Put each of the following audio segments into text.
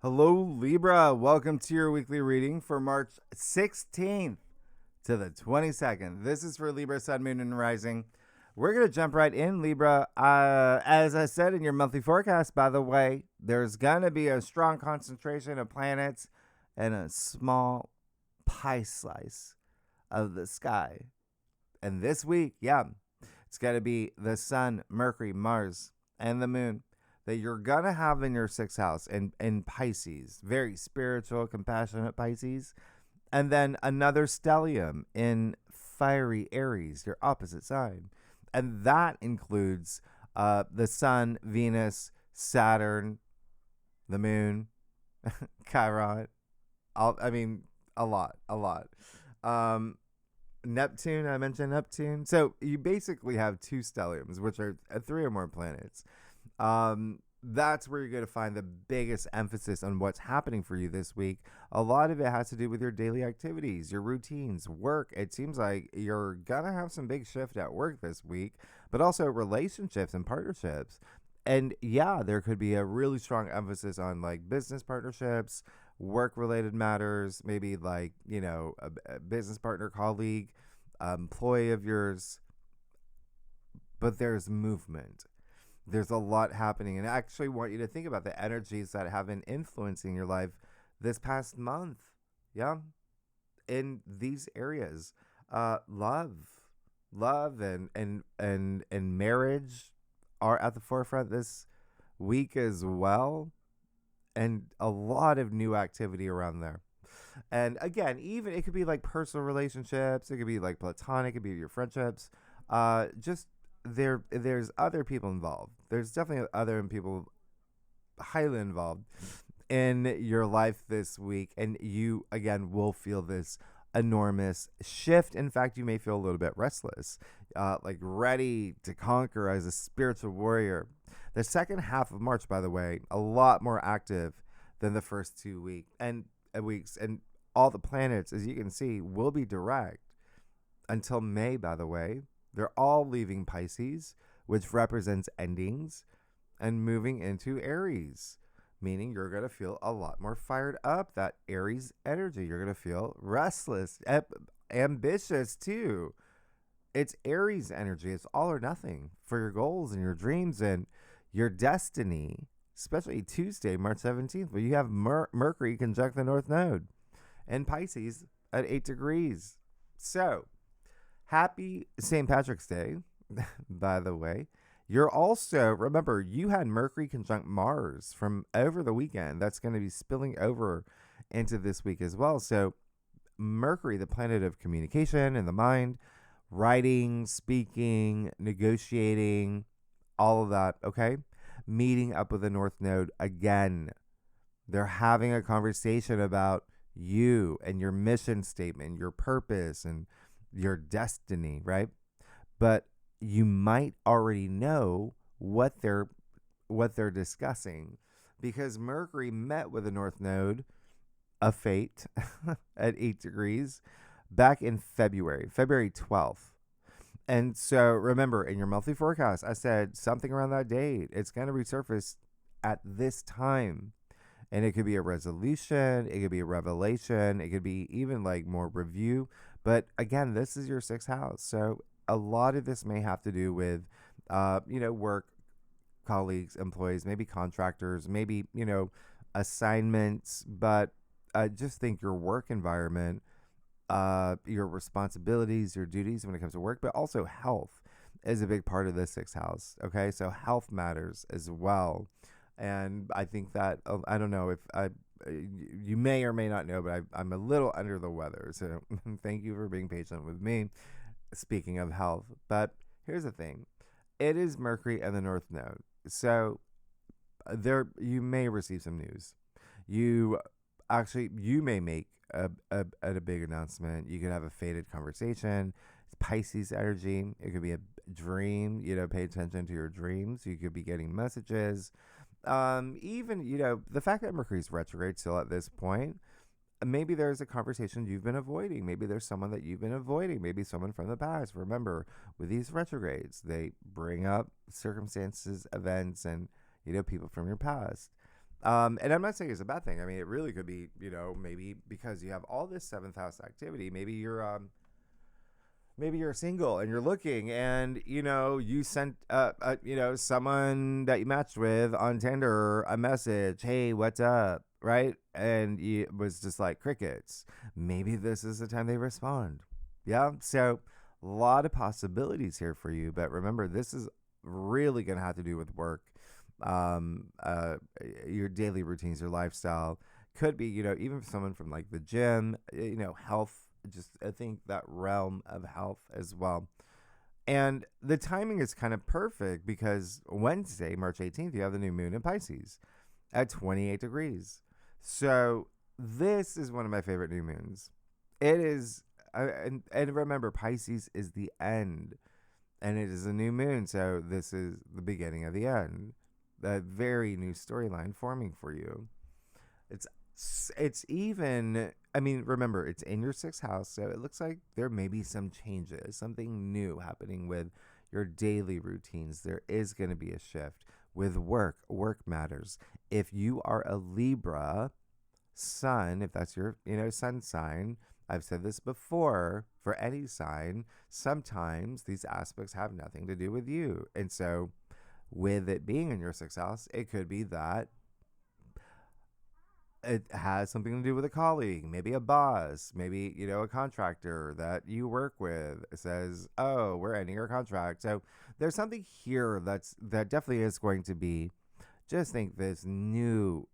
Hello, Libra. Welcome to your weekly reading for March 16th to the 22nd. This is for Libra, Sun, Moon, and Rising. We're going to jump right in, Libra. As I said in your monthly forecast, by the way, there's going to be a strong concentration of planets and a small pie slice of the sky. And this week, it's going to be the Sun, Mercury, Mars, and the Moon that you're going to have in your sixth house in Pisces. Very spiritual, compassionate Pisces. And then another stellium in fiery Aries, your opposite sign. And that includes the Sun, Venus, Saturn, the Moon, Chiron. A lot. Neptune, I mentioned Neptune. So you basically have two stelliums, which are three or more planets. That's where you're going to find the biggest emphasis on what's happening for you this week. A lot of it has to do with your daily activities, your routines, work. It seems like you're going to have some big shift at work this week, but also relationships and partnerships. And yeah, there could be a really strong emphasis on like business partnerships, work related matters, maybe like, a business partner, colleague, employee of yours. But there's movement. There's a lot happening. And I actually want you to think about the energies that have been influencing your life this past month. Yeah. In these areas. Love and marriage are at the forefront this week as well. And a lot of new activity around there. And again, even it could be like personal relationships, it could be like platonic, it could be your friendships. Just there's other people involved. There's definitely other people highly involved in your life this week, and you again will feel this enormous shift. In fact, you may feel a little bit restless, like ready to conquer as a spiritual warrior. The second half of March, by the way, a lot more active than the first 2 weeks, and all the planets, as you can see, will be direct until May, by the way. They're all leaving Pisces, which represents endings, and moving into Aries, meaning you're going to feel a lot more fired up. That Aries energy, you're going to feel restless, ambitious too. It's Aries energy. It's all or nothing for your goals and your dreams and your destiny, especially Tuesday, March 17th, where you have Mercury conjunct the North Node and Pisces at 8 degrees. So, happy St. Patrick's Day, by the way. You're also, remember, you had Mercury conjunct Mars from over the weekend. That's going to be spilling over into this week as well. So, Mercury, the planet of communication and the mind, writing, speaking, negotiating, all of that, okay? Meeting up with the North Node again. They're having a conversation about you and your mission statement, your purpose, and your destiny, right? But you might already know what they're discussing, because Mercury met with the North Node of fate at 8 degrees back in February 12th. And so remember, in your monthly forecast, I said something around that date. It's going to resurface at this time. And it could be a resolution, it could be a revelation, it could be even like more review. But again, this is your sixth house. So a lot of this may have to do with, work, colleagues, employees, maybe contractors, maybe, assignments. But just think your work environment, your responsibilities, your duties when it comes to work, but also health is a big part of the sixth house. Okay. So health matters as well. And I think that, I don't know if you may or may not know, but I'm a little under the weather. So thank you for being patient with me. Speaking of health, but here's the thing. It is Mercury and the North Node. So you may receive some news. You may make a big announcement. You could have a fated conversation. It's Pisces energy. It could be a dream. Pay attention to your dreams. You could be getting messages. Even, the fact that Mercury's retrograde still at this point, maybe there's a conversation you've been avoiding. Maybe there's someone that you've been avoiding. Maybe someone from the past. Remember, with these retrogrades, they bring up circumstances, events, and, people from your past. And I'm not saying it's a bad thing. I mean, it really could be, maybe because you have all this seventh house activity. Maybe you're single and you're looking, and you sent someone that you matched with on Tinder a message, hey, what's up, right? And it was just like crickets. Maybe this is the time they respond. Yeah, so a lot of possibilities here for you, but remember, this is really going to have to do with work, um uh your daily routines, your lifestyle. Could be, even for someone from like the gym, health, just I think that realm of health as well. And the timing is kind of perfect because Wednesday, March 18th, you have the new moon in Pisces at 28 degrees. So this is one of my favorite new moons. It is, and remember, Pisces is the end, and it is a new moon. So this is the beginning of the end. A very new storyline forming for you. It's it's even, I mean, remember, it's in your sixth house, so it looks like there may be some changes, something new happening with your daily routines. There is going to be a shift with work. Work matters. If you are a Libra sun, if that's your, sun sign, I've said this before, for any sign, sometimes these aspects have nothing to do with you. And so, with it being in your sixth house, it could be that it has something to do with a colleague, maybe a boss, maybe, a contractor that you work with says, oh, we're ending our contract. So there's something here that definitely is going to be, just think, this new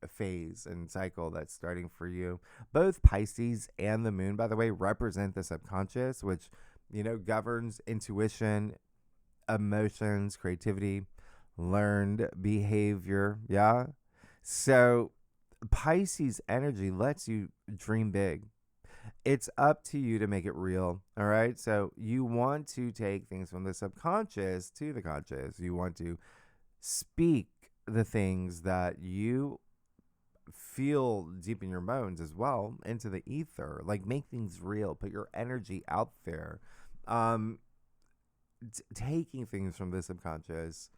phase and cycle that's starting for you. Both Pisces and the moon, by the way, represent the subconscious, which, governs intuition, emotions, creativity, learned behavior. Yeah. So Pisces energy lets you dream big. It's up to you to make it real. All right. So you want to take things from the subconscious to the conscious. You want to speak the things that you feel deep in your bones as well into the ether. Like, make things real. Put your energy out there. Um, Taking things from the subconscious,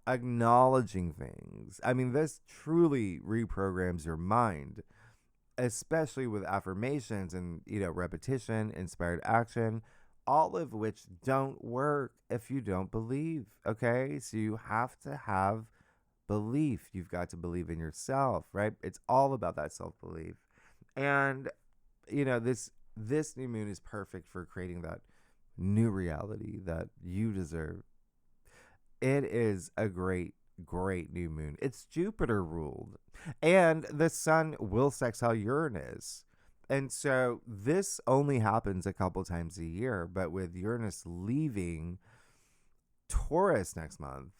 acknowledging things. I mean, this truly reprograms your mind, especially with affirmations and, repetition, inspired action, all of which don't work if you don't believe. Okay. So you have to have belief. You've got to believe in yourself, right? It's all about that self belief. And, this new moon is perfect for creating that new reality that you deserve. It is a great new moon. It's Jupiter ruled, and the sun will sextile Uranus. And so this only happens a couple times a year, but with Uranus leaving Taurus next month,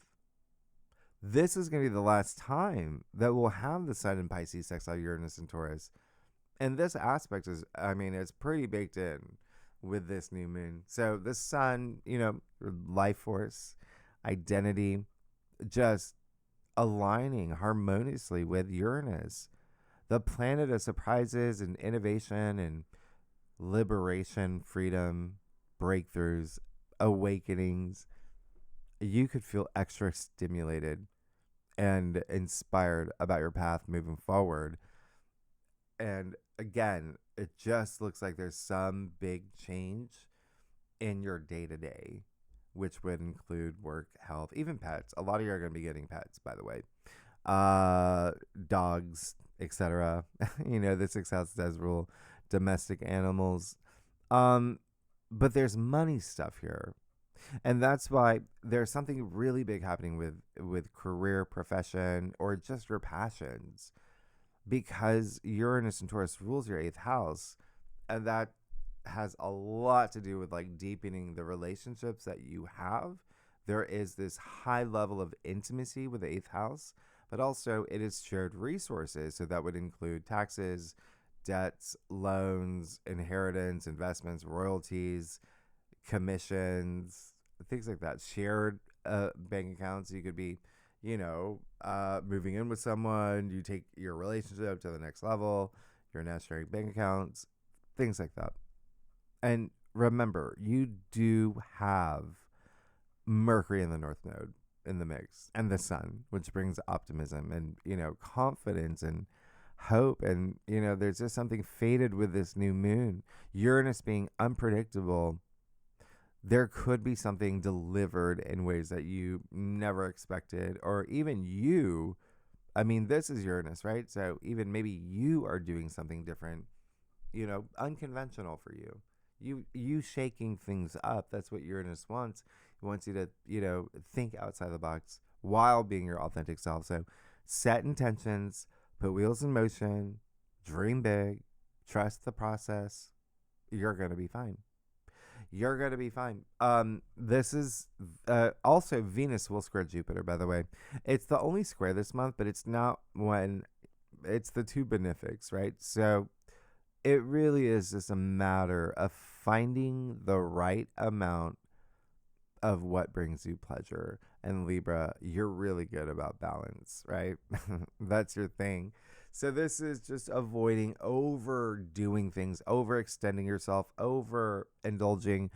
this is going to be the last time that we'll have the sun in Pisces sextile Uranus and Taurus. And this aspect is, I mean, it's pretty baked in with this new moon. So the sun, life force, identity, just aligning harmoniously with Uranus, the planet of surprises and innovation and liberation, freedom, breakthroughs, awakenings. You could feel extra stimulated and inspired about your path moving forward. And again, it just looks like there's some big change in your day to day, which would include work, health, even pets. A lot of you are going to be getting pets, by the way. Dogs, etc. The sixth house does rule domestic animals. But there's money stuff here. And that's why there's something really big happening with career, profession, or just your passions, because Uranus and Taurus rules your eighth house, and that has a lot to do with like deepening the relationships that you have. There is this high level of intimacy with the eighth house, but also it is shared resources. So that would include taxes, debts, loans, inheritance, investments, royalties, commissions, things like that. Shared bank accounts. You could be, moving in with someone, you take your relationship to the next level, you're now sharing bank accounts, things like that. And remember, you do have Mercury in the North Node. in the mix, and the sun, which brings optimism and, confidence and hope. And, there's just something fated with this new moon. Uranus being unpredictable, there could be something delivered in ways that you never expected, or even you. I mean, this is Uranus, right? So even maybe you are doing something different, unconventional for you. You shaking things up. That's what Uranus wants. He wants you to, think outside the box while being your authentic self. So set intentions, put wheels in motion, dream big, trust the process. You're going to be fine. You're going to be fine. This is also Venus will square Jupiter, by the way. It's the only square this month, but it's not when it's the two benefics, right? So it really is just a matter of finding the right amount of what brings you pleasure. And Libra, you're really good about balance, right? That's your thing. So this is just avoiding overdoing things, overextending yourself, overindulging.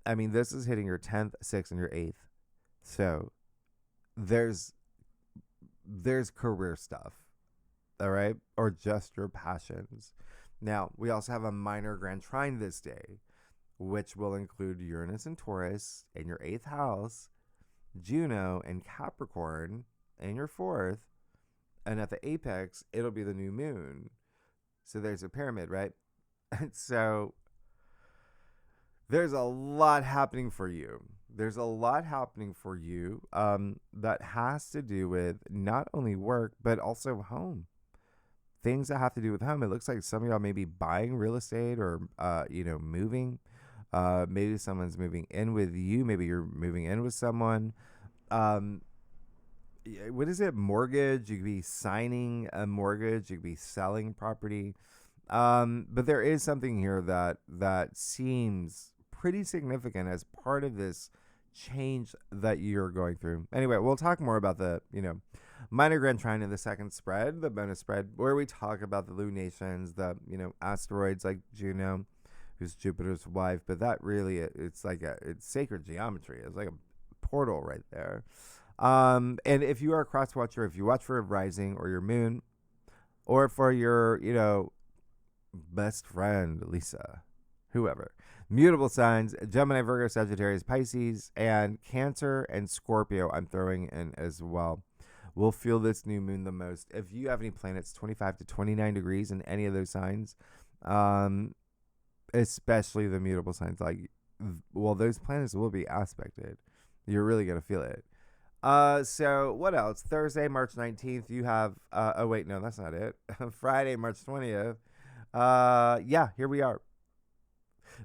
I mean, this is hitting your 10th, 6th, and your 8th. So there's career stuff, all right? Or just your passions. Now, we also have a minor grand trine this day, which will include Uranus and Taurus in your 8th house, Juno and Capricorn in your 4th, and at the apex, it'll be the new moon. So there's a pyramid, right? And so there's a lot happening for you. There's a lot happening for you that has to do with not only work, but also home. Things that have to do with home. It looks like some of y'all may be buying real estate or, moving. Maybe someone's moving in with you. Maybe you're moving in with someone. What is it? Mortgage. You could be signing a mortgage. You could be selling property. But there is something here that seems pretty significant as part of this change that you're going through. Anyway, we'll talk more about the, minor grand trine in the second spread, the bonus spread, where we talk about the lunations, the, asteroids like Juno, who's Jupiter's wife. But that really, it's sacred geometry. It's like a portal right there. And if you are a cross watcher, if you watch for a rising or your moon, or for your, best friend, Lisa, whoever, mutable signs, Gemini, Virgo, Sagittarius, Pisces, and Cancer and Scorpio, I'm throwing in as well, will feel this new moon the most. If you have any planets 25 to 29 degrees in any of those signs, especially the mutable signs, those planets will be aspected. You're really going to feel it. So what else? Thursday, March 19th, you have, oh wait, no, that's not it. Friday, March 20th. Here we are.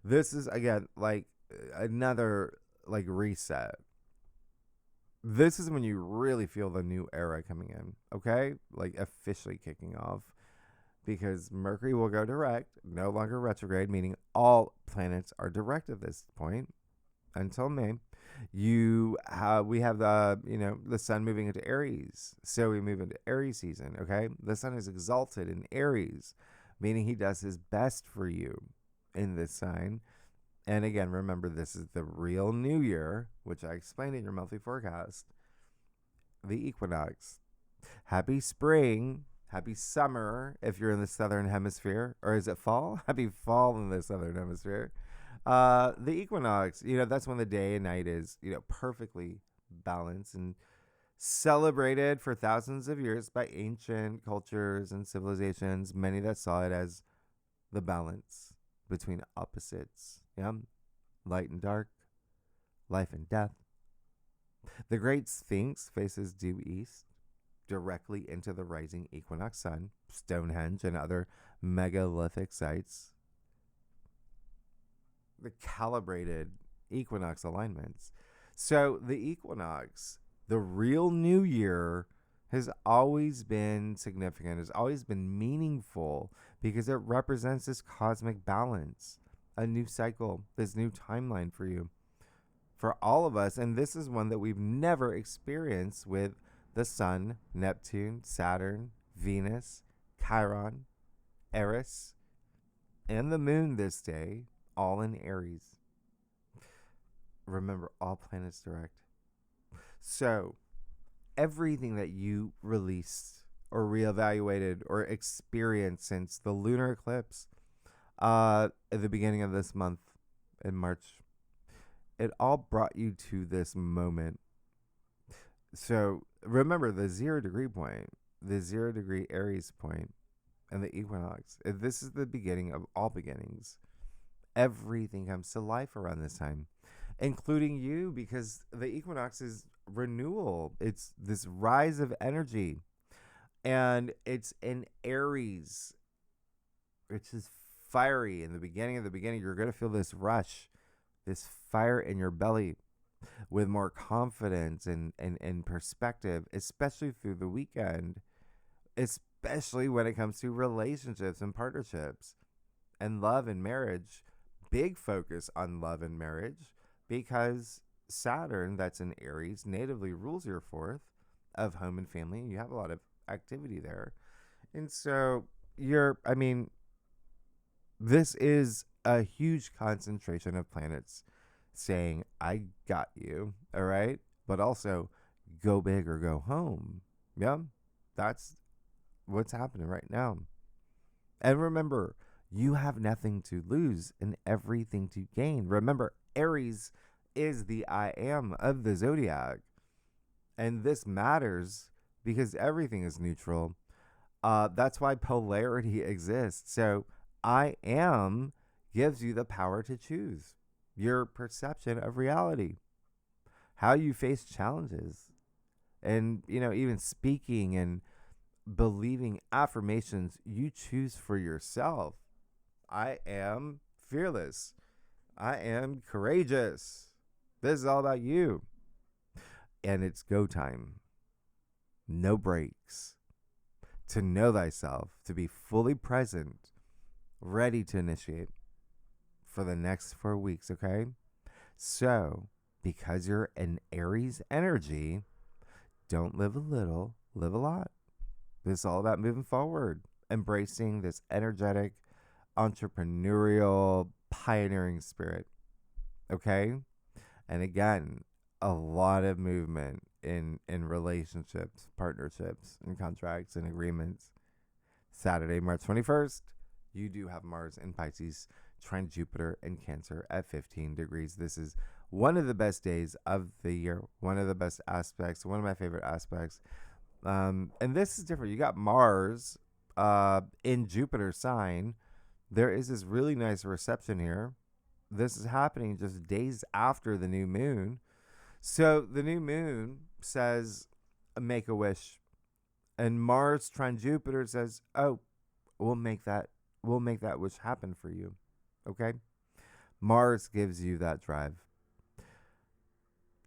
This is, again, another, reset. This is when you really feel the new era coming in, okay? Officially kicking off, because Mercury will go direct, no longer retrograde, meaning all planets are direct at this point until May. We have the sun moving into Aries, so we move into Aries season. Okay, the sun is exalted in Aries, meaning he does his best for you in this sign. And again, remember, this is the real new year, which I explained in your monthly forecast, the equinox. Happy spring, happy summer if you're in the southern hemisphere, or is it fall? Happy fall in the southern hemisphere. The equinox, that's when the day and night is, perfectly balanced and celebrated for thousands of years by ancient cultures and civilizations, many that saw it as the balance between opposites, light and dark, life and death. The Great Sphinx faces due east, directly into the rising equinox sun, Stonehenge and other megalithic sites. The calibrated equinox alignments. So the equinox, the real new year, has always been significant, has always been meaningful, because it represents this cosmic balance, a new cycle, this new timeline for you, for all of us. And this is one that we've never experienced with the sun, Neptune, Saturn, Venus, Chiron, Eris, and the moon this day, all in Aries. Remember, all planets direct. So everything that you released or reevaluated or experienced since the lunar eclipse at the beginning of this month in March, it all brought you to this moment. So remember the 0 degree point, the 0 degree Aries point, and the equinox. This is the beginning of all beginnings. Everything comes to life around this time, including you, because the equinox is renewal. It's this rise of energy, and it's in Aries, which is fiery. In the beginning of the beginning, you're going to feel this rush, this fire in your belly with more confidence and perspective, especially through the weekend, especially when it comes to relationships and partnerships and love and marriage. Big focus on love and marriage because Saturn, that's in Aries, natively rules your fourth of home and family, and you have a lot of activity there. And so this is a huge concentration of planets saying, I got you, all right? But also, go big or go home. Yeah, that's what's happening right now. And remember, you have nothing to lose and everything to gain. Remember, Aries is the I am of the zodiac. And this matters because everything is neutral. That's why polarity exists. So I am gives you the power to choose your perception of reality, how you face challenges, and, even speaking and believing affirmations you choose for yourself. I am fearless. I am courageous. This is all about you. And it's go time. No breaks. To know thyself, to be fully present, ready to initiate for the next 4 weeks, okay? So, because you're an Aries energy, don't live a little, live a lot. This is all about moving forward, embracing this energetic, entrepreneurial, pioneering spirit, okay? And again, a lot of movement in relationships, partnerships, and contracts and agreements. Saturday, March 21st, you do have Mars in Pisces, trine Jupiter in Cancer at 15 degrees. This is one of the best days of the year, one of the best aspects, one of my favorite aspects. And this is different. You got Mars in Jupiter sign. There is this really nice reception here. This is happening just days after the new moon. So the new moon says, make a wish. And Mars trine Jupiter says, oh, we'll make that wish happen for you. Okay? Mars gives you that drive,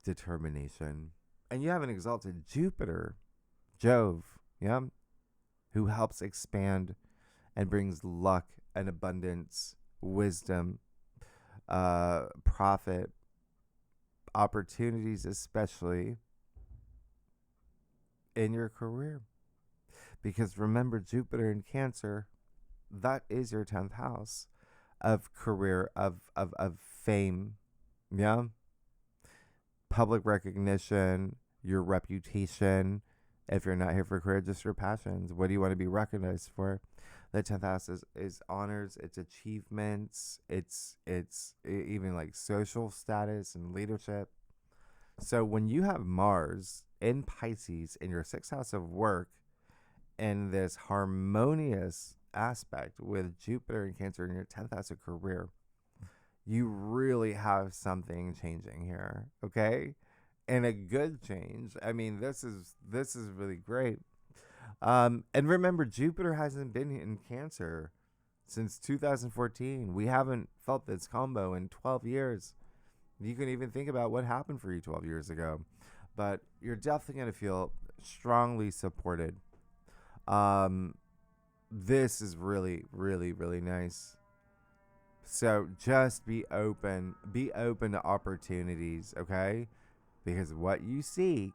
determination. And you have an exalted Jupiter, Jove, yeah, who helps expand and brings luck and abundance, wisdom, profit, opportunities, especially in your career. Because remember, Jupiter in Cancer, that is your 10th house of career, of fame, yeah? Public recognition, your reputation. If you're not here for career, just your passions. What do you want to be recognized for? The 10th house is honors, it's achievements, it's even like social status and leadership. So when you have Mars in Pisces in your 6th house of work, in this harmonious aspect with Jupiter and Cancer in your 10th house of career, you really have something changing here, okay? And a good change. I mean, this is really great. And remember, Jupiter hasn't been in Cancer since 2014. We haven't felt this combo in 12 years. You can even think about what happened for you 12 years ago. But you're definitely going to feel strongly supported. This is really, really, really nice. So just be open to opportunities, okay? Because what you seek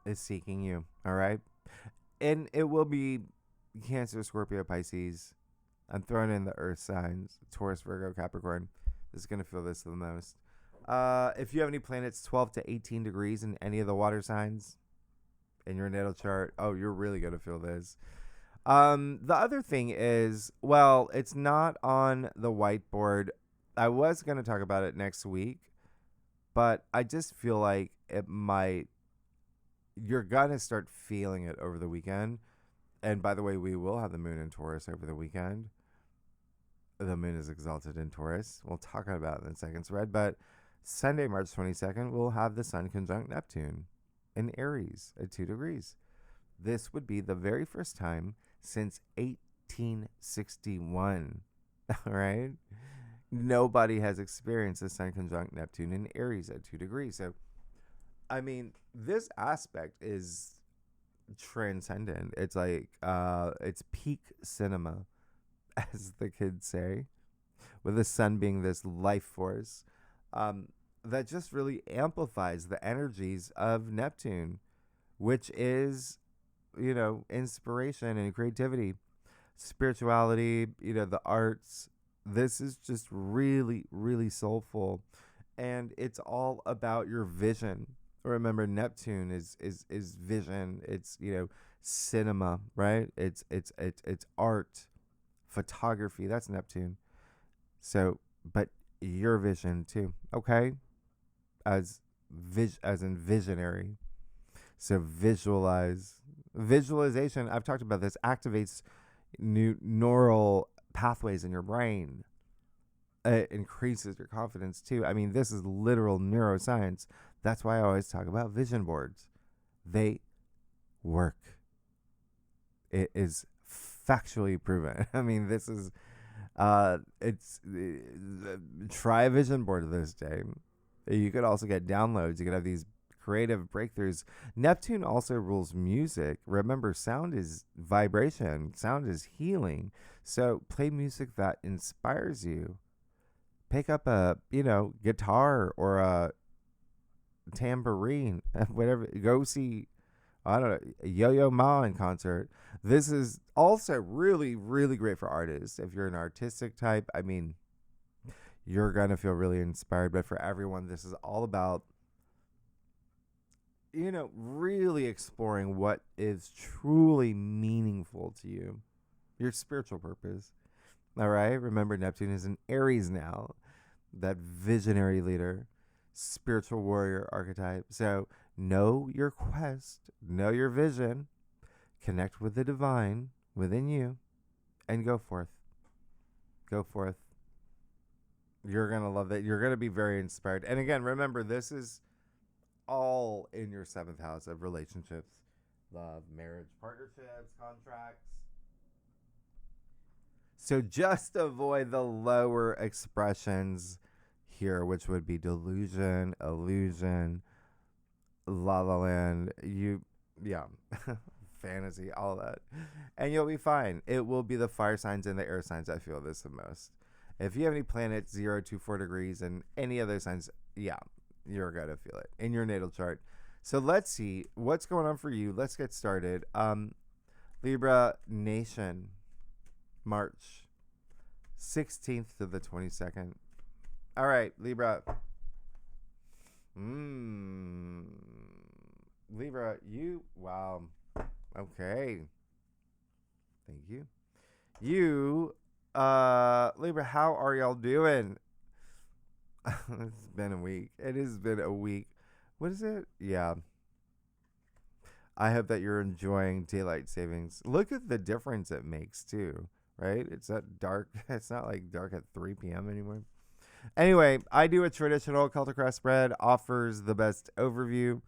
is seeking you, all right? And it will be Cancer, Scorpio, Pisces. I'm throwing in the earth signs, Taurus, Virgo, Capricorn. This is going to feel this the most. If you have any planets 12 to 18 degrees in any of the water signs, in your natal chart. Oh, you're really going to feel this. The other thing is, well, it's not on the whiteboard. I was going to talk about it next week, but I just feel like you're going to start feeling it over the weekend. And by the way, we will have the moon in Taurus over the weekend. The moon is exalted in Taurus. We'll talk about it in seconds, Red. But Sunday, March 22nd, we'll have the sun conjunct Neptune in Aries at 2 degrees. This would be the very first time since 1861. All right. Nobody has experienced the sun conjunct Neptune in Aries at 2 degrees. So, I mean, this aspect is transcendent. It's like, it's peak cinema, as the kids say, with the sun being this life force that just really amplifies the energies of Neptune, which is, inspiration and creativity, spirituality, the arts. This is just really, really soulful. And it's all about your vision. Remember, Neptune is vision. It's, cinema, right? It's art, photography. That's Neptune. So, but your vision too, okay? As in visionary. So visualization. I've talked about this. Activates new neural pathways in your brain. It increases your confidence too. I mean, this is literal neuroscience. That's why I always talk about vision boards. They work. It is factually proven. I mean, this is try a vision board this day. You could also get downloads. You could have these creative breakthroughs. Neptune also rules music. Remember, sound is vibration. Sound is healing. So play music that inspires you. Pick up a, guitar or a tambourine, whatever. Go see, I don't know, Yo-Yo Ma in concert. This is also really, really great for artists. If you're an artistic type, I mean, you're going to feel really inspired. But for everyone, this is all about, really exploring what is truly meaningful to you, your spiritual purpose. All right. Remember, Neptune is in Aries now, that visionary leader, spiritual warrior archetype. So know your quest, know your vision, connect with the divine within you, and go forth. Go forth. You're going to love that. You're going to be very inspired. And again, remember, this is all in your 7th house of relationships, love, marriage, partnerships, contracts. So just avoid the lower expressions here, which would be delusion, illusion, la la land, fantasy, all that. And you'll be fine. It will be the fire signs and the air signs that feel this the most. If you have any planets 0 to 4 degrees and any other signs, you're going to feel it in your natal chart. So let's see what's going on for you. Let's get started. Libra Nation, March 16th to the 22nd. All right, Libra. Libra, wow. Okay. Thank you. Libra, how are y'all doing? It's been a week. It has been a week. What is it? Yeah. I hope that you're enjoying daylight savings. Look at the difference it makes too, right? It's not dark. It's not like dark at 3 p.m. anymore. Anyway, I do a traditional Celtic Cross spread, offers the best overview,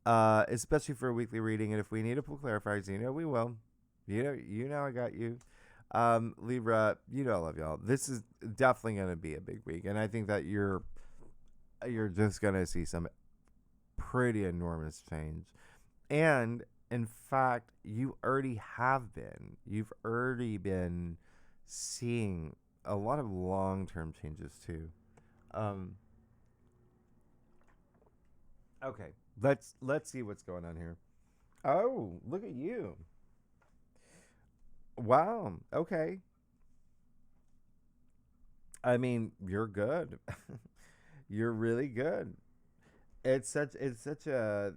especially for a weekly reading. And if we need to pull clarifiers, we will. I got you. Libra, I love y'all. This is definitely going to be a big week. And I think that you're just going to see some pretty enormous change. And in fact, you already have been. You've already been seeing a lot of long-term changes too. Okay, let's see what's going on here. Oh, look at you. Wow. Okay. I mean, you're good. You're really good. It's such a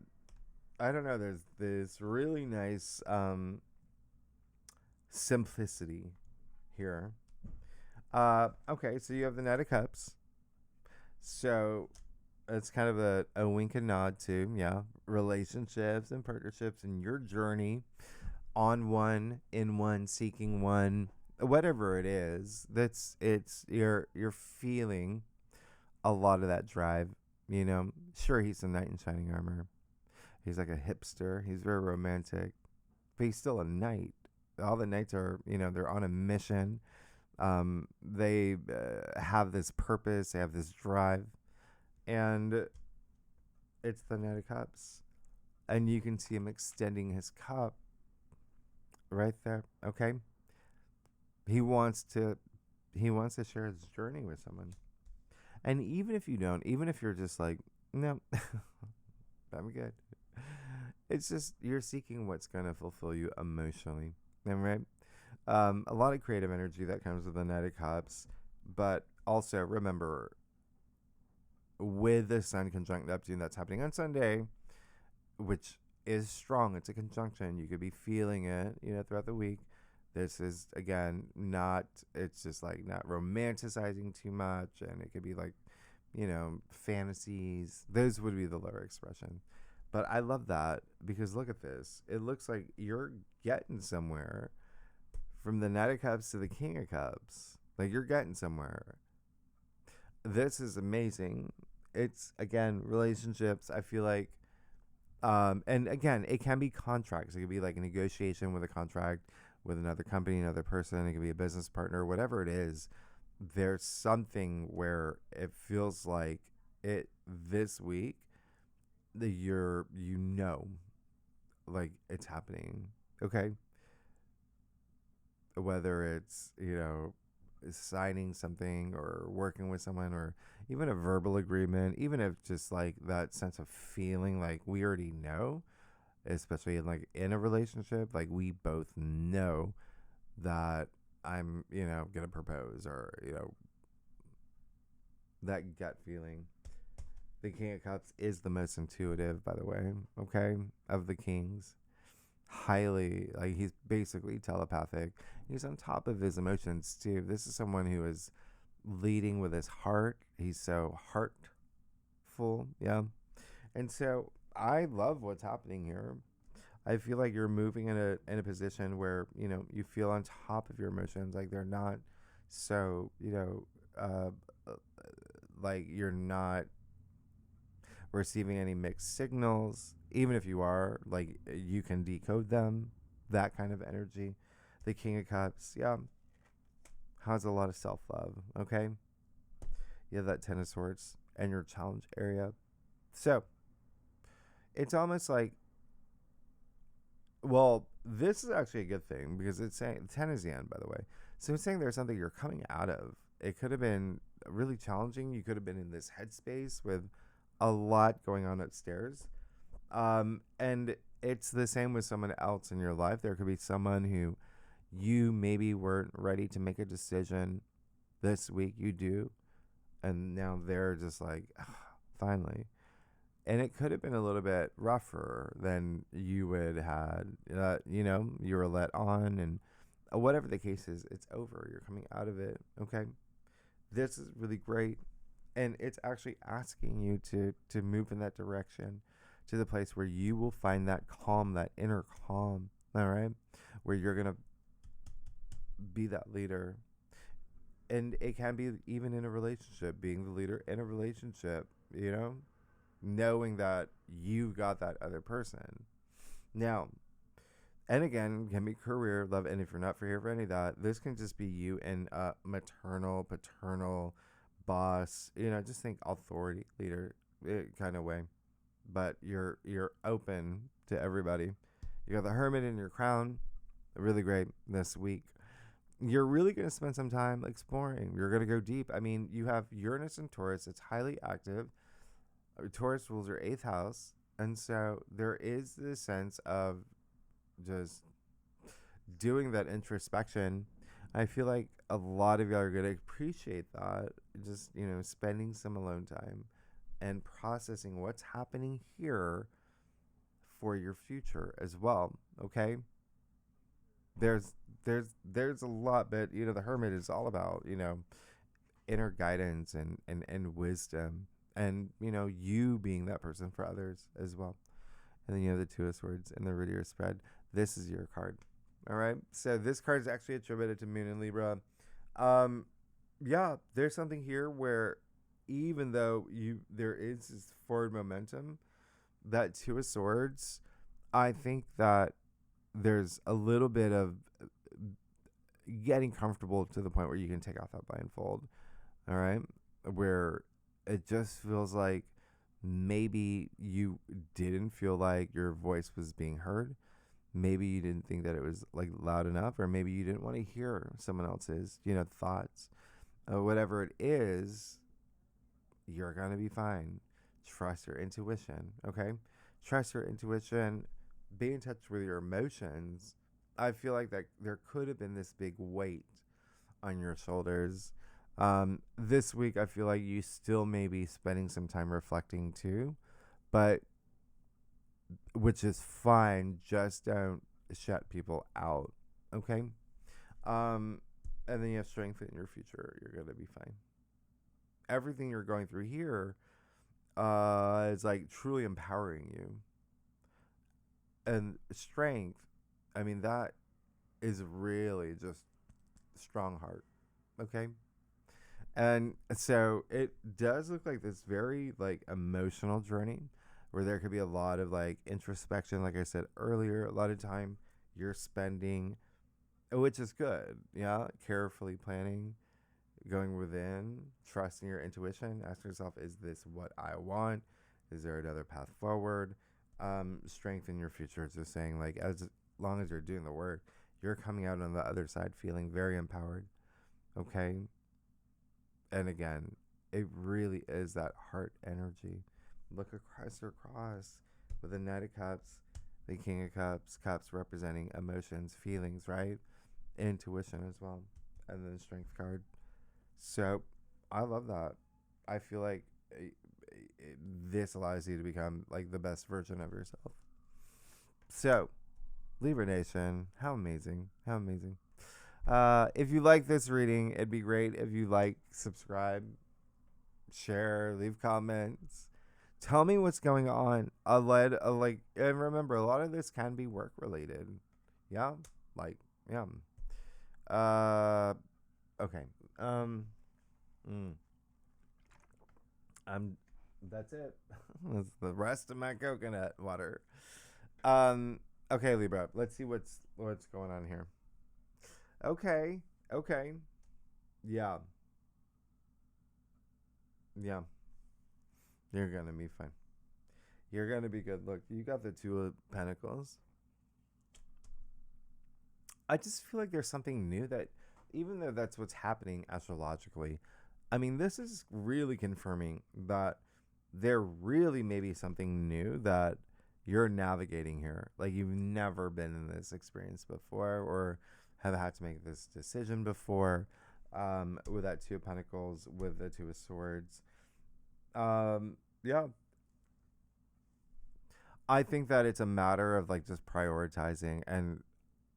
I don't know. There's this really nice simplicity here. Okay, so you have the Knight of Cups. So it's kind of a wink and nod to, yeah, relationships and partnerships and your journey on one, in one, seeking one, whatever it is. That's it's you're feeling a lot of that drive. You know, sure, he's a knight in shining armor. He's like a hipster. He's very romantic, but he's still a knight. All the knights are, they're on a mission. They have this purpose. They have this drive, and it's the Knight of Cups, and you can see him extending his cup right there. Okay, he wants to share his journey with someone, and even if you don't, even if you're just like, no, I'm good. It's just you're seeking what's gonna fulfill you emotionally, am I right? A lot of creative energy that comes with the Knight of Cups, but also remember, with the Sun conjunct Neptune that's happening on Sunday, which is strong. It's a conjunction. You could be feeling it, throughout the week. This is again not. It's just like not romanticizing too much, and it could be like, fantasies. Those would be the lower expression. But I love that because look at this. It looks like you're getting somewhere from the Knight of Cups to the King of Cups. Like you're getting somewhere. This is amazing. It's again relationships. I feel like, and again, it can be contracts. It could be like a negotiation with a contract with another company, another person. It could be a business partner, whatever it is. There's something where it feels like it this week that like it's happening. Okay, whether it's signing something or working with someone or even a verbal agreement, even if just like that sense of feeling like we already know, especially in a relationship, like we both know that I'm gonna propose, or that gut feeling. The King of Cups is the most intuitive, by the way, okay, of the kings. Highly, like he's basically telepathic. He's on top of his emotions too. This is someone who is leading with his heart. He's so heartful, yeah. And so I love what's happening here. I feel like you're moving in a position where you feel on top of your emotions, like they're not so uh, uh, like you're not receiving any mixed signals. Even if you are, like, you can decode them. That kind of energy. The King of Cups, yeah, has a lot of self love. Okay, you have that Ten of Swords and your challenge area. So it's almost like, well, this is actually a good thing because it's saying 10 is the end, by the way. So it's saying there's something you're coming out of. It could have been really challenging. You could have been in this headspace with a lot going on upstairs. And it's the same with someone else in your life. There could be someone who you maybe weren't ready to make a decision this week. You do. And now they're just like, finally. And it could have been a little bit rougher than you would had. You were let on, and whatever the case is, it's over. You're coming out of it. Okay. This is really great. And it's actually asking you to move in that direction, to the place where you will find that calm, that inner calm, all right? Where you're going to be that leader. And it can be even in a relationship, being the leader in a relationship, knowing that you got that other person. Now, and again, can be career, love, and if you're not here for any of that, this can just be you in a maternal, paternal, boss, just think authority, leader kind of way. But you're open to everybody. You got the Hermit in your crown, really great this week. You're really going to spend some time exploring. You're going to go deep. I mean, you have Uranus and Taurus. It's highly active. Taurus rules your 8th house. And so there is this sense of just doing that introspection. I feel like a lot of y'all are going to appreciate that. Just, spending some alone time and processing what's happening here for your future as well. Okay, there's there's a lot, but the Hermit is all about inner guidance and wisdom, and you being that person for others as well. And then you have the Two of Swords and the Ridier spread. This is your card. All right. So this card is actually attributed to Moon and Libra. Um, yeah, there's something here where even though there is this forward momentum, that Two of Swords, I think that there's a little bit of getting comfortable to the point where you can take off that blindfold. All right. Where it just feels like maybe you didn't feel like your voice was being heard. Maybe you didn't think that it was like loud enough, or maybe you didn't want to hear someone else's, thoughts. Whatever it is, you're going to be fine. Trust your intuition, okay? Trust your intuition. Be in touch with your emotions. I feel like that there could have been this big weight on your shoulders. This week, I feel like you still may be spending some time reflecting too, but which is fine. Just don't shut people out, okay? And then you have strength in your future. You're gonna be fine. Everything you're going through here is like truly empowering you. And strength, I mean, that is really just strong heart, okay? And so it does look like this very like emotional journey where there could be a lot of like introspection. Like I said earlier, a lot of time you're spending, which is good. Yeah. Carefully planning, going within, trusting your intuition, asking yourself, is this what I want? Is there another path forward? Strengthen your future. It's just saying like, as long as you're doing the work, you're coming out on the other side feeling very empowered. Okay. And again, it really is that heart energy. Look across your cross with the Knight of Cups, the King of Cups, cups representing emotions, feelings, right? Intuition as well. And then Strength card. So I love that. I feel like this allows you to become like the best version of yourself. So, Libra Nation, how amazing. How amazing. If you like this reading, it'd be great if you subscribe, share, leave comments. Tell me what's going on. And remember, a lot of this can be work related. Yeah, yeah. Okay. That's it. That's the rest of my coconut water. Okay, Libra. Let's see what's going on here. Okay. Yeah. You're gonna be fine. You're gonna be good. Look, you got the Two of Pentacles. I just feel like there's something new that, even though that's what's happening astrologically, I mean, this is really confirming that there really may be something new that you're navigating here. Like you've never been in this experience before, or have had to make this decision before. With that Two of Pentacles, with the Two of Swords. Yeah. I think that it's a matter of like just prioritizing, and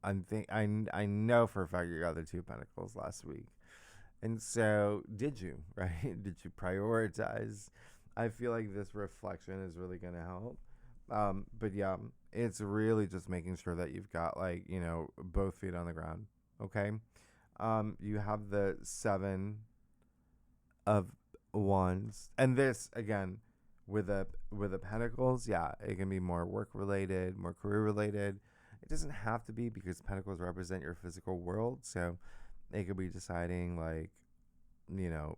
I know for a fact you got the Two of Pentacles last week. And so, did you, right? Did you prioritize? I feel like this reflection is really going to help. But yeah, it's really just making sure that you've got both feet on the ground. Okay. You have the Seven of Wands, and this again with the Pentacles. Yeah, it can be more work related, more career related. It doesn't have to be, because Pentacles represent your physical world. So it could be deciding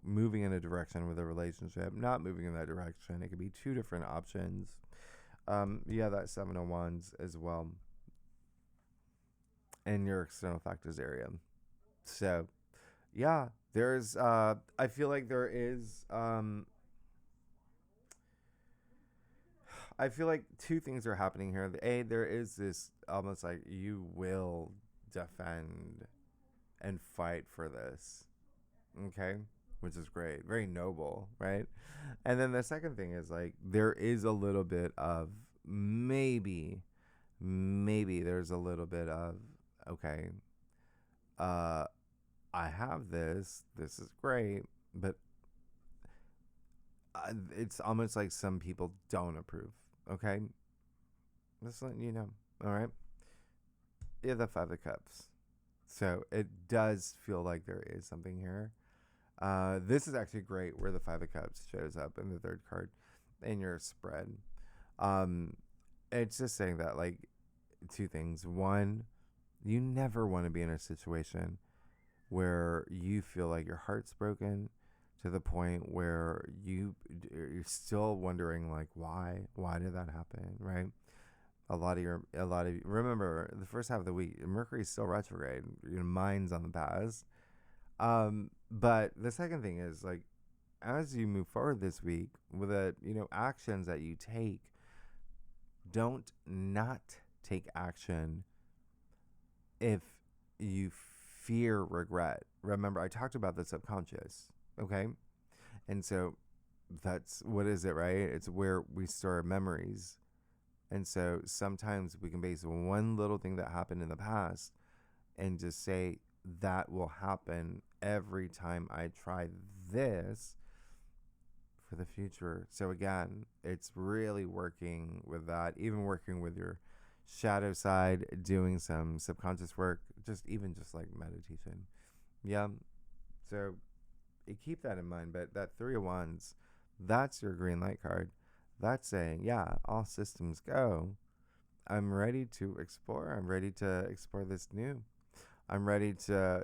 moving in a direction with a relationship, not moving in that direction. It could be two different options. Yeah, that Seven of Wands as well in your external factors area. So yeah, there's I feel like there is I feel like two things are happening here. There is this almost like you will defend and fight for this. Okay? Which is great. Very noble, right? And then the second thing is like there is a little bit of maybe there's a little bit of, okay, uh, I have this. This is great, but it's almost like some people don't approve. Okay, just letting you know. All right, yeah, the Five of Cups. So it does feel like there is something here. This is actually great where the Five of Cups shows up in the third card in your spread. Um, it's just saying that, like, two things. One, you never want to be in a situation where you feel like your heart's broken to the point where you're still wondering, like, why did that happen, right? A lot of you remember the first half of the week, Mercury's still retrograde, your mind's on the past. But the second thing is, like, as you move forward this week with the actions that you take, don't not take action if you fear regret. Remember, I talked about the subconscious, okay? And so that's, what is it, right? It's where we store our memories. And so sometimes we can base one little thing that happened in the past and just say that will happen every time I try this for the future. So again, it's really working with that, even working with your shadow side, doing some subconscious work, just like meditation. Yeah. So keep that in mind. But that Three of Wands, that's your green light card. That's saying, yeah, all systems go. I'm ready to explore. I'm ready to explore this new. I'm ready to,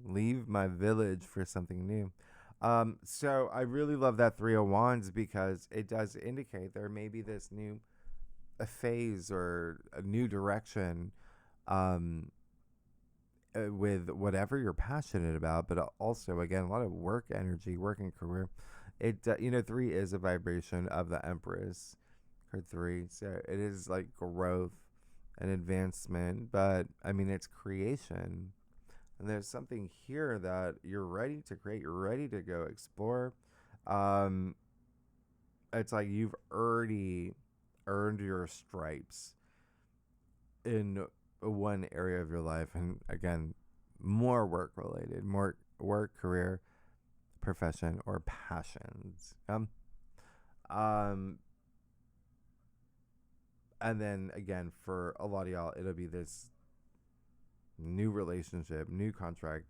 leave my village for something new. So I really love that Three of Wands because it does indicate there may be this new phase or a new direction with whatever you're passionate about, but also, again, a lot of work energy, working career. It, three is a vibration of the Empress, card three. So it is like growth and advancement, but I mean, it's creation. And there's something here that you're ready to create, you're ready to go explore. It's like you've already earned your stripes in one area of your life. And again, more work related, more work, career, profession, or passions. And then again, for a lot of y'all, it'll be this new relationship, new contract,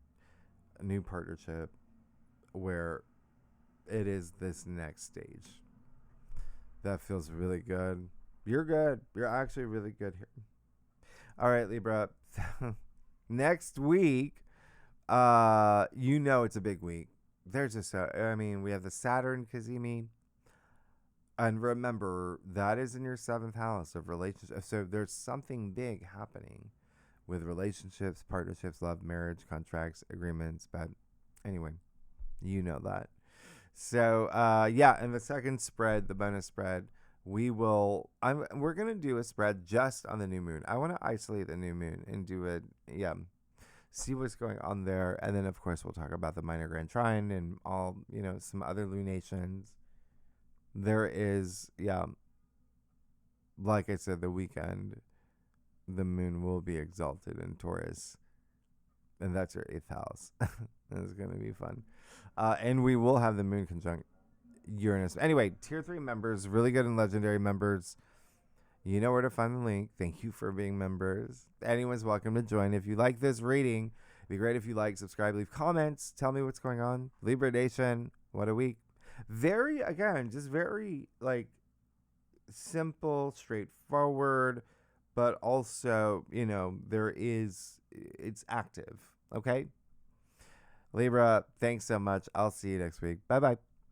a new partnership where it is this next stage. That feels really good. You're good. You're actually really good here. All right, Libra. Next week, it's a big week. There's just, we have the Saturn Kazemi. And remember, that is in your seventh house of relationships. So there's something big happening with relationships, partnerships, love, marriage, contracts, agreements. But anyway, you know that. So, and the second spread, the bonus spread, we're going to do a spread just on the new moon. I want to isolate the new moon and do it. Yeah. See what's going on there. And then, of course, we'll talk about the minor grand trine and all, some other lunations. There is, like I said, the weekend, the moon will be exalted in Taurus. And that's your 8th house. It's going to be fun. And we will have the moon conjunct Uranus. Anyway, tier 3 members, really good and legendary members. You know where to find the link. Thank you for being members. Anyone's welcome to join. If you like this reading, it'd be great if you like, subscribe, leave comments. Tell me what's going on. Libra Nation, what a week. Very, like, simple, straightforward, but also, it's active. Okay? Libra, thanks so much. I'll see you next week. Bye-bye.